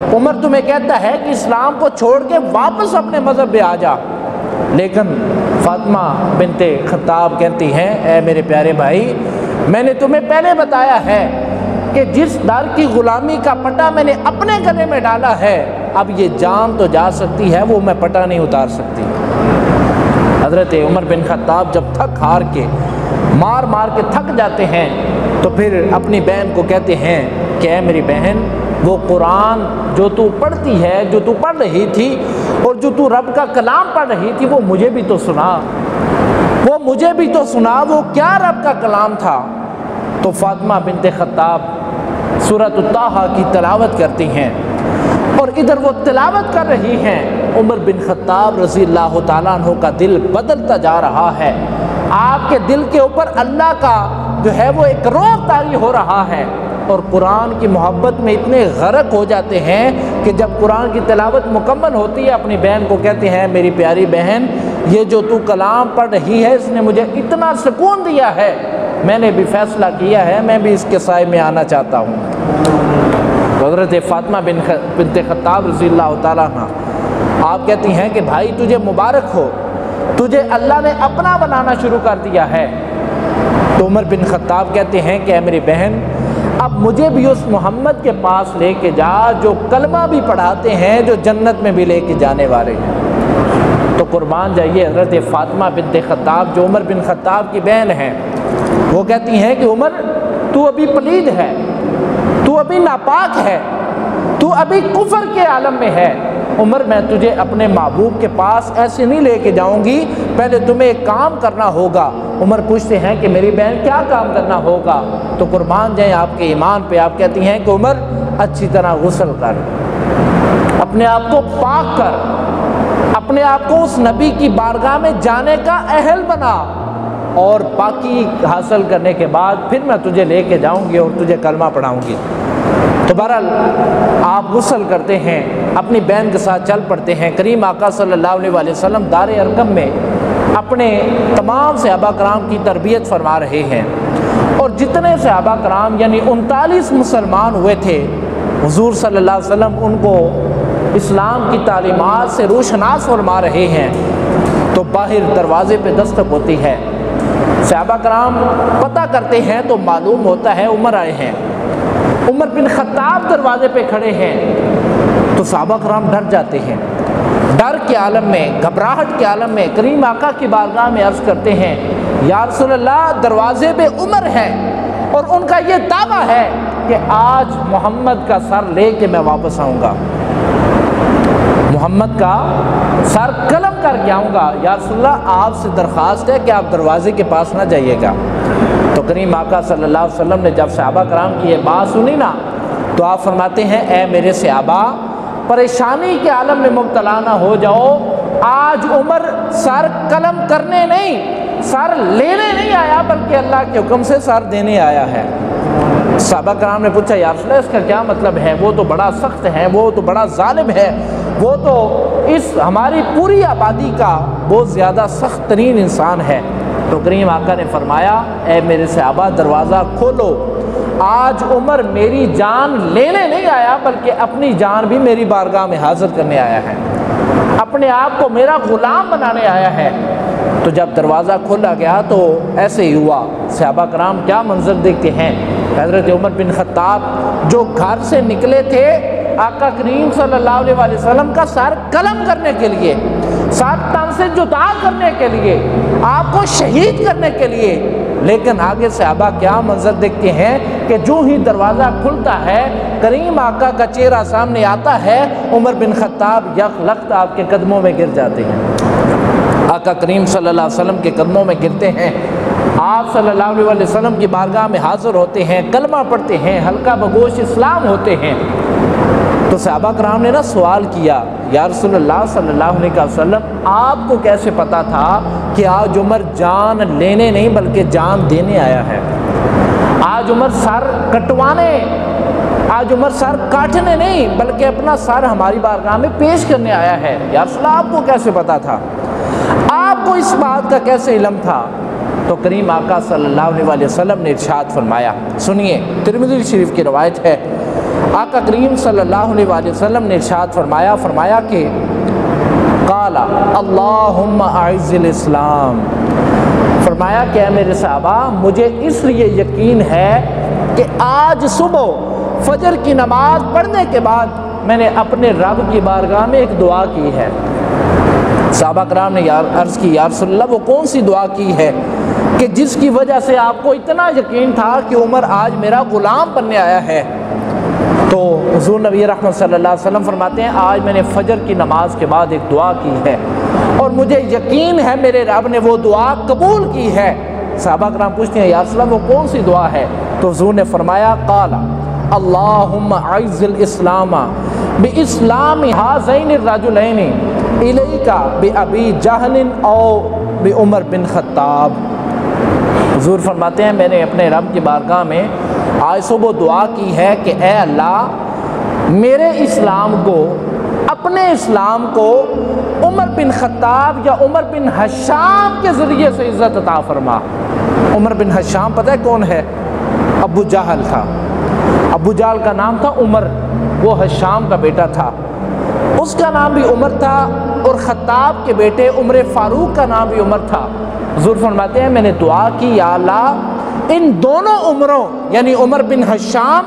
उमर तुम्हें कहता है कि इस्लाम को छोड़ के वापस अपने मज़हब पे आ जा, लेकिन फातिमा बिनते खत्ताब कहती हैं, ऐ मेरे प्यारे भाई, मैंने तुम्हें पहले बताया है कि जिस दर की ग़ुलामी का पटा मैंने अपने गले में डाला है, अब ये जान तो जा सकती है, वो मैं पटा नहीं उतार सकती। हज़रत उमर बिन खत्ताब जब थक हार के मार मार के थक जाते हैं तो फिर अपनी बहन को कहते हैं कि ऐ मेरी बहन, वो कुरान जो तू पढ़ती है, जो तू पढ़ रही थी और जो तू रब का कलाम पढ़ रही थी, वो मुझे भी तो सुना, वो मुझे भी तो सुना, वो क्या रब का कलाम था। तो फातिमा बिनते खत्ताब सूरत ताहा की तिलावत करती हैं और इधर वो तिलावत कर रही हैं, उमर बिन खत्ताब रज़ी अल्लाह ताला अन्हु का दिल बदलता जा रहा है। आपके दिल के ऊपर अल्लाह का जो है वो एक रौब तारी हो रहा है और कुरान की मोहब्बत में इतने गरक हो जाते हैं कि जब कुरान की तिलावत मुकम्मल होती है, अपनी बहन को कहते हैं, मेरी प्यारी बहन, ये जो तू कलाम पढ़ रही है इसने मुझे इतना सुकून दिया है, मैंने भी फैसला किया है, मैं भी इसके साए में आना चाहता हूँ। हज़रत फातिमा बिनते खत्ताब रज़ी अल्लाह ताला अन्हा आप कहती हैं कि भाई तुझे मुबारक हो, तुझे अल्लाह ने अपना बनाना शुरू कर दिया है। तो उमर बिन खत्ताब कहते हैं कि मेरी बहन, अब मुझे भी उस मोहम्मद के पास लेके जा जो कलमा भी पढ़ाते हैं, जो जन्नत में भी लेके जाने वाले हैं। तो कुर्बान जाइए, हज़रत फातिमा बिनते खत्ताब जो उमर बिन खत्ताब की बहन हैं, वो कहती हैं कि उमर तू अभी पलीद है, तू अभी नापाक है, तू अभी कुफर के आलम में है। उमर मैं तुझे अपने महबूब के पास ऐसे नहीं लेके जाऊंगी, पहले तुम्हें एक काम करना होगा। उमर पूछते हैं कि मेरी बहन क्या काम करना होगा? तो कुर्बान जाए आपके ईमान पे, आप कहती हैं कि उमर अच्छी तरह गुस्ल कर, अपने आप को पाक कर, अपने आप को उस नबी की बारगाह में जाने का अहल बना और पाकी हासिल करने के बाद फिर मैं तुझे लेके जाऊंगी और तुझे कलमा पढ़ाऊंगी। तो बहरहाल आप गुस्ल करते हैं, अपनी बहन के साथ चल पड़ते हैं। करीम आका सल्लल्लाहु अलैहि वसल्लम दार अरकम में अपने तमाम सहाबा कराम की तरबियत फरमा रहे हैं और जितने सहाबा कराम यानी 39 मुसलमान हुए थे, हुजूर सल्लल्लाहु अलैहि वसल्लम उनको इस्लाम की तालीमात से रोशनास फरमा रहे हैं। तो बाहर दरवाज़े पे दस्तक होती है, सहाबा कराम पता करते हैं तो मालूम होता है उमर आए हैं। उमर बिन खत्ताब दरवाजे पे खड़े हैं तो सहाबा कराम डर जाते हैं। डर के आलम में, घबराहट के आलम में करीम आका की बारगाह में अर्ज़ करते हैं, या रसूल अल्लाह, दरवाजे पे उमर है और उनका ये दावा है कि आज मोहम्मद का सर ले के मैं वापस आऊँगा, मोहम्मद का सर कलम करके आऊँगा। या रसूल अल्लाह, आपसे दरख्वास्त है कि आप दरवाजे के पास ना जाइएगा। तो करीम आका सल्लल्लाहु अलैहि वसल्लम ने जब सहाबा कराम की ये बात सुनी ना, तो आप फरमाते हैं, ए मेरे सहाबा, परेशानी के आलम में मुब्तला ना हो जाओ, आज उमर सर कलम करने नहीं, सर लेने नहीं आया, बल्कि अल्लाह के हुक्म से सर देने आया है। सहाबा कराम ने पूछा, या रसूल अल्लाह, इसका क्या मतलब है? वो तो बड़ा सख्त है, वो तो बड़ा जालिम है, वो तो इस हमारी पूरी आबादी का बहुत ज़्यादा सख्त तरीन इंसान है। तो करीम आका ने फरमाया, ए मेरे सहाबा, दरवाज़ा खोलो, आज उमर मेरी जान लेने नहीं आया, बल्कि अपनी जान भी मेरी बारगाह में हाजिर करने आया है, अपने आप को मेरा ग़ुलाम बनाने आया है। तो जब दरवाज़ा खोला गया तो ऐसे ही हुआ। सहाबा कराम क्या मंजर देखते हैं, हज़रत उमर बिन खत्ताब जो घर से निकले थे आका करीम सल्लल्लाहु अलैहि वसल्लम का सर कलम करने के लिए, सर तन से जुदा करने के लिए, आपको शहीद करने के लिए, लेकिन आगे सहाबा क्या मंजर देखते हैं कि जो ही दरवाज़ा खुलता है, करीम आका का चेहरा सामने आता है, उमर बिन खत्ताब यकलख्त आपके कदमों में गिर जाते हैं। आका करीम सल्लल्लाहु अलैहि वसल्लम के कदमों में गिरते हैं, आप सल्लल्लाहु अलैहि वसल्लम की बारगाह में हाजिर होते हैं, कलमा पढ़ते हैं, हल्का बगोश इस्लाम होते हैं। तो सहाबा कराम ने ना सवाल किया, या रसूल अल्लाह सल्लल्लाहु अलैहि वसल्लम, आपको कैसे पता था कि आज उमर जान लेने नहीं बल्कि जान देने आया है? आज उमर सर कटवाने, आज उमर सर काटने नहीं बल्कि अपना सर हमारी बारगाह में पेश करने आया है। या रसूल अल्लाह, आपको कैसे पता था? आपको इस बात का कैसे इल्म था? तो करीम आका सल्लल्लाहु अलैहि वसल्लम ने इरशाद फरमाया, सुनिए, तिरमिज़ी शरीफ की रवायत है, आका करीम सल्लल्लाहु अलैहि वसल्लम ने इरशाद फरमाया कि काला अल्लाहुम्मा अइज़्ज़िल इस्लाम, फरमाया कि मेरे साहबा मुझे इसलिए यकीन है कि आज सुबह फजर की नमाज पढ़ने के बाद मैंने अपने रब की बारगाह में एक दुआ की है। साहबा कराम ने अर्ज़ की, या रसूलल्लाह वो कौन सी दुआ की है कि जिसकी वजह से आपको इतना यकीन था कि उमर आज मेरा ग़ुलाम बनने आया है? तो हुज़ूर नबी रहमत सल्लल्लाहु अलैहि वसल्लम फरमाते हैं, आज मैंने फ़जर की नमाज के बाद एक दुआ की है और मुझे यकीन है मेरे रब ने वो दुआ कबूल की है। सहाबा कराम पूछते हैं, या रसूलल्लाह वो कौन सी दुआ है? तो हुज़ूर ने फरमाया, काला अल्लाहुम्मा अइज़्ज़िल इस्लामा बि इस्लामी हाज़ैनि रजुलैनि इलैका बि अबी जहलिन औ बि उमर बिन खत्ताब। हुज़ूर फरमाते हैं, मैंने अपने रब की बारगाह में आज सुबह दुआ की है कि ए अल्लाह मेरे इस्लाम को, अपने इस्लाम को उमर बिन खत्ताब या उमर बिन हशाम के ज़रिए से इज़्ज़त अता फरमा। उमर बिन हशाम पता है कौन है? अबू जहल था। अबू जहल का नाम था उमर, वो हशाम का बेटा था, उसका नाम भी उमर था, और खत्ताब के बेटे उमर फ़ारूक का नाम भी उमर था। हुज़ूर फरमाते हैं, मैंने दुआ की, या अल्लाह इन दोनों उमरों यानी उमर बिन हशाम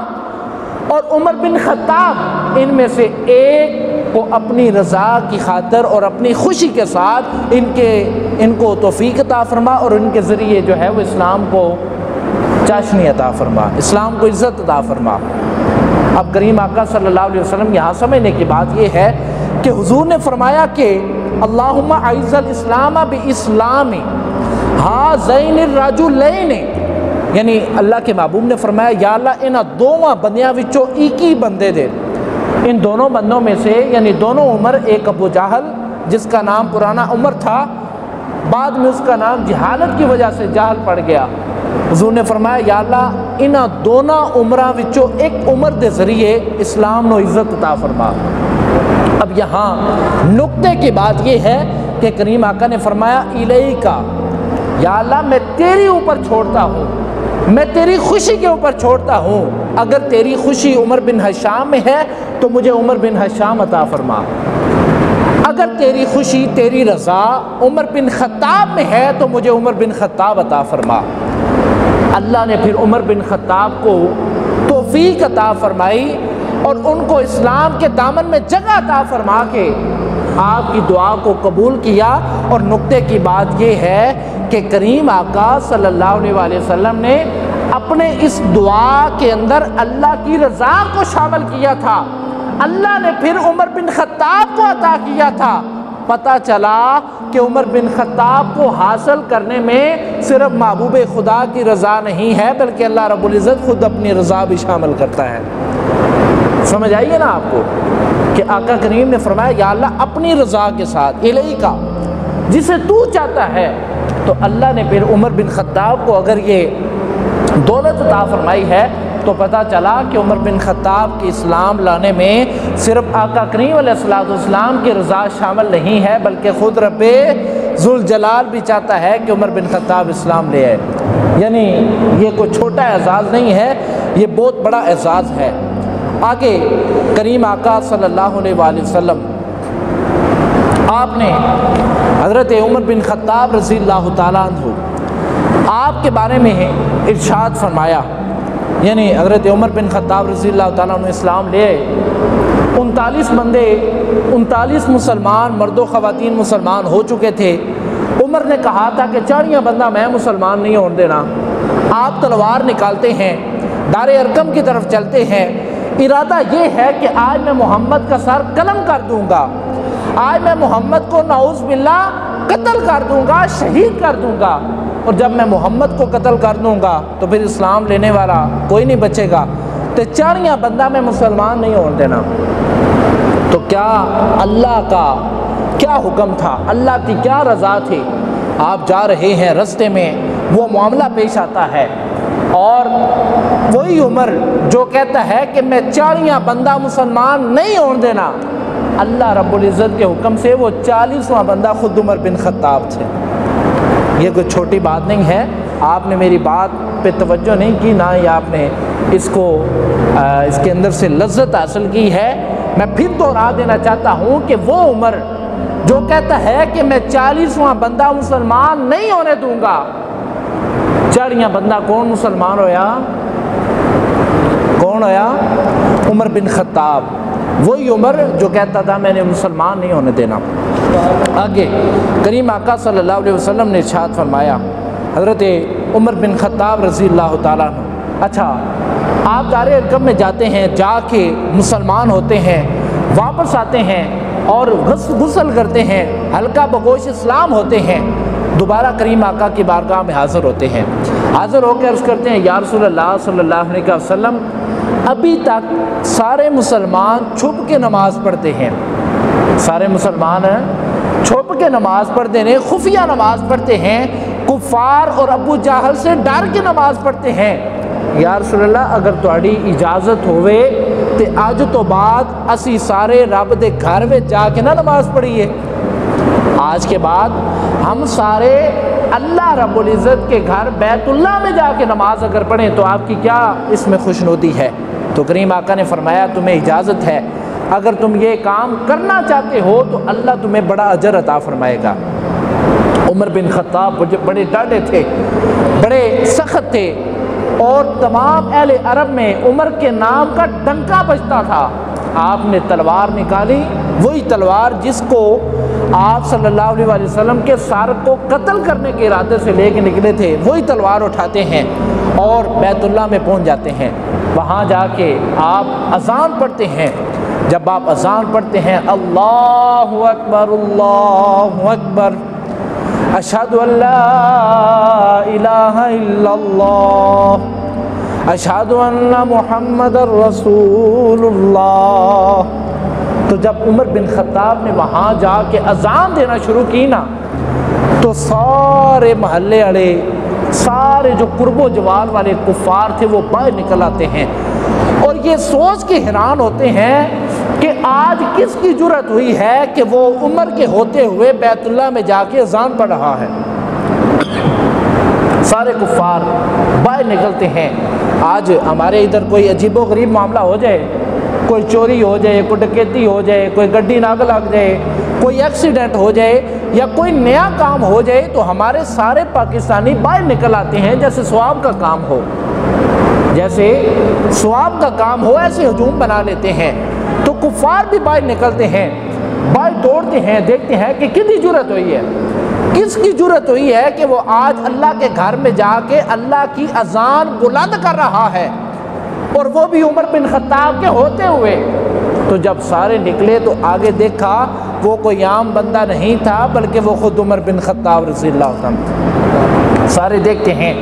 और उमर बिन खत्ताब, इनमें से एक को अपनी रज़ा की खातिर और अपनी खुशी के साथ इनको तौफ़ीक़ अता फरमा और इनके ज़रिए जो है वो इस्लाम को चाशनी अता फरमा, इस्लाम को इज़्ज़त अता फरमा। अब करीम आका सल्लल्लाहु अलैहि वसल्लम यहाँ समझने की बात यह है कि हुज़ूर ने फरमाया कि अल्लाहुम्मा अइज़्ज़िल इस्लाम बि इस्लामी हाज़ैनि रजुलैनि, यानी अल्लाह के महबूब ने फरमाया, या अल्लाह इन दोवां बंदियां विचों एक ही बंदे दे, इन दोनों बंदों में से, यानी दोनों उमर, एक अबू जहल जिसका नाम पुराना उमर था, बाद में उसका नाम जहालत की वजह से जहल पड़ गया। हुज़ूर ने फरमाया, या अल्लाह इन दोनों उमरां विचों एक उमर के ज़रिए इस्लाम को इज़्ज़त अता फरमा। अब यहाँ नुक्ते की बात यह है कि करीम आका ने फरमाया, इलैका, या अल्लाह मैं तेरे ऊपर छोड़ता हूँ, मैं तेरी खुशी के ऊपर छोड़ता हूँ। अगर तेरी खुशी उमर बिन हशाम में है तो मुझे उमर बिन हशाम अता फरमा, अगर तेरी खुशी, तेरी रज़ा उमर बिन खत्ताब में है तो मुझे उमर बिन खत्ताब अता फरमा। अल्लाह ने फिर उमर बिन खत्ताब को तौफ़ीक़ अता फरमाई और उनको इस्लाम के दामन में जगह अता फरमा के आपकी दुआ को कबूल किया। और नुक्ते की बात यह है कि करीम आका सल्लल्लाहु अलैहि वसल्लम ने अपने इस दुआ के अंदर अल्लाह की रज़ा को शामिल किया था। अल्लाह ने फिर उमर बिन खत्ताब को अता किया था। पता चला कि उमर बिन खत्ताब को हासिल करने में सिर्फ महबूब खुदा की रज़ा नहीं है, बल्कि अल्लाह रब्बुल इज़्ज़त खुद अपनी रज़ा भी शामिल करता है। समझ आइए ना आपको कि आका करीम ने फरमाया, या अल्लाह अपनी रज़ा के साथ, इलैका, जिसे तू चाहता है। तो अल्लाह ने फिर उमर बिन खत्ताब को अगर ये दौलत अता फरमाई है तो पता चला कि उमर बिन खत्ताब के इस्लाम लाने में सिर्फ आका करीम अलैहिस्सलाम की रज़ा शामिल नहीं है, बल्कि ख़ुद रब्बे ज़ुल जलाल भी चाहता है कि उमर बिन खत्ताब इस्लाम ले आए। यानी ये कोई छोटा एजाज़ नहीं है, ये बहुत बड़ा एजाज़ है। आगे करीम आका सल्लल्लाहु अलैहि वसल्लम आपने हज़रत उमर बिन खत्ताब रज़ियल्लाहु ताला अन्हु आपके बारे में इरशाद फरमाया, यानी हज़रत उमर बिन खत्ताब रज़ियल्लाहु ताला अन्हु इस्लाम ले आए। 39 बंदे, 39 मुसलमान मर्दो ख़वातीन मुसलमान हो चुके थे। उमर ने कहा था कि 40 बंदा मैं मुसलमान नहीं होने देना। आप तलवार निकालते हैं, दारे अरकम की तरफ चलते हैं। इरादा ये है कि आज मैं मोहम्मद का सर कलम कर दूँगा, आज मैं मोहम्मद को नाउज़ बिल्लाह कत्ल कर दूँगा, शहीद कर दूँगा। और जब मैं मोहम्मद को कत्ल कर दूँगा तो फिर इस्लाम लेने वाला कोई नहीं बचेगा। तो 40 बंदा मैं मुसलमान नहीं होने देना। तो क्या अल्लाह का क्या हुक्म था, अल्लाह की क्या रज़ा थी? आप जा रहे हैं, रास्ते में वो मामला पेश आता है और वही उमर जो कहता है कि मैं 40 बंदा मुसलमान नहीं होने देना, अल्लाह रब्बुल इज़्ज़त के हुक्म से वो 40वां बंदा खुद उमर बिन खत्ताब थे। ये कोई छोटी बात नहीं है। आपने मेरी बात पे तवज्जो नहीं की, ना ही आपने इसको इसके अंदर से लज्जत हासिल की है। मैं फिर दोहरा देना चाहता हूँ कि वो उमर जो कहता है कि मैं 40वां बंदा मुसलमान नहीं होने दूंगा, 40वां बंदा कौन मुसलमान होया? कौन होया? Umar bin Khattab. वही उमर जो कहता था मैंने मुसलमान नहीं होने देना। आगे करीम आका सल्लल्लाहु अलैहि वसल्लम ने इरशाद फरमाया, हज़रत उमर बिन खत्ताब रज़ी अल्लाह ताला अन्हु, अच्छा आप दारे अरकम में जाते हैं, जाके मुसलमान होते हैं, वापस आते हैं और गुस्ल करते हैं, हल्का बगोश इस्लाम होते हैं, दोबारा करीम आका की बारगाह में हाज़िर होते हैं। हाज़िर होकर अर्ज़ करते हैं, या रसूलल्लाह सल्लल्लाहु अलैहि वसल्लम, अभी तक सारे मुसलमान छुप के नमाज़ पढ़ते हैं, सारे मुसलमान छुप के नमाज़ पढ़ते हैं, खुफिया नमाज़ पढ़ते हैं, कुफ़ार और अबू जाहल से डर के नमाज़ पढ़ते हैं। या रसूलल्लाह अगर तुहाड़ी इजाज़त होवे तो अज तो बाद असी सारे रब दे घर में जाके ना नमाज़ पढ़िए, आज के बाद हम सारे अल्लाह रब्बुल इज़्ज़त के घर बैतुल्लाह में जाके नमाज अगर पढ़ें तो आपकी क्या इसमें खुशनुदी है? तो करीम आका ने फरमाया तुम्हें इजाज़त है, अगर तुम ये काम करना चाहते हो तो अल्लाह तुम्हें बड़ा अजर अता फरमाएगा। उमर बिन खत्ताब बड़े डाढ़े थे, बड़े सख्त थे और तमाम अहले अरब में उमर के नाम का डंका बजता था। आपने तलवार निकाली, वही तलवार जिसको आप सल्लल्लाहु अलैहि वसल्लम के सर को कत्ल करने के इरादे से लेके निकले थे, वही तलवार उठाते हैं और बैतुल्लाह में पहुंच जाते हैं। वहाँ जाके आप अज़ान पढ़ते हैं। जब आप अज़ान पढ़ते हैं, अल्लाहु अकबर, अशहदु अल्ला इलाहा इल्लल्लाह, अशहदु अन्ना मुहम्मदर रसूलुल्लाह। तो जब उमर बिन खत्ताब ने वहाँ जाके अज़ान देना शुरू की ना, तो सारे महल्ले वाले, सारे जो कुर्बो जवाल वाले कुफ़ार थे वो बाहर निकल आते हैं और ये सोच के हैरान होते हैं कि आज किसकी जुर्रत हुई है कि वो उमर के होते हुए बैतुल्लाह में जाके अज़ान पढ़ रहा है। सारे कुफ़ार बाहर निकलते हैं। आज हमारे इधर कोई अजीबो गरीब मामला हो जाए, कोई चोरी हो जाए, कोई डकैती हो जाए, कोई गड्डी नाग लग जाए, कोई एक्सीडेंट हो जाए या कोई नया काम हो जाए, तो हमारे सारे पाकिस्तानी बाहर निकल आते हैं जैसे सवाब का काम हो, जैसे सवाब का काम हो, ऐसे हजूम बना लेते हैं। तो कुफ़ार भी बाहर निकलते हैं, बाहर दौड़ते हैं, देखते हैं कि कितनी जुर्रत हुई है, किसकी जुर्रत हुई है कि वो आज अल्लाह के घर में जाके अल्लाह की अजान बुलंद कर रहा है, और वो भी उमर बिन खत्ताब के होते हुए। तो जब सारे निकले तो आगे देखा वो कोई आम बंदा नहीं था, बल्कि वो खुद उमर बिन खत्ताब रज़ियल्लाहु अन्हु। सारे देखते हैं,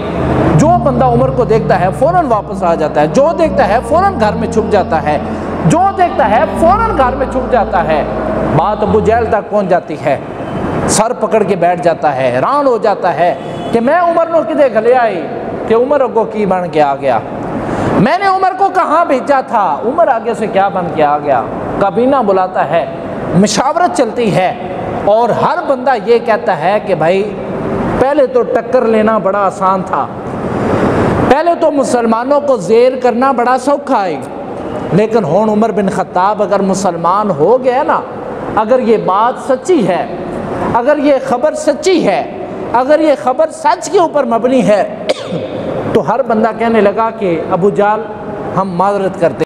जो बंदा उमर को देखता है फ़ौरन वापस आ जाता है, जो देखता है फ़ौरन घर में छुप जाता है, जो देखता है फ़ौरन घर में छुप जाता है। बात अबू जहल तक पहुँच जाती है, सर पकड़ के बैठ जाता है, हैरान हो जाता है कि मैं उमर को किधे गले आई कि उमर अगो की बन के आ गया, मैंने उमर को कहाँ भेजा था, उमर आगे से क्या बन के आ गया। काबीना बुलाता है, मशावरत चलती है और हर बंदा ये कहता है कि भाई पहले तो टक्कर लेना बड़ा आसान था, पहले तो मुसलमानों को ज़ेर करना बड़ा सौखा है, लेकिन हुण उमर बिन खत्ताब अगर मुसलमान हो गया ना, अगर ये बात सच्ची है, अगर ये ख़बर सच्ची है, अगर ये ख़बर सच के ऊपर मबनी है, तो हर बंदा कहने लगा कि अबू जाल हम माजरत करते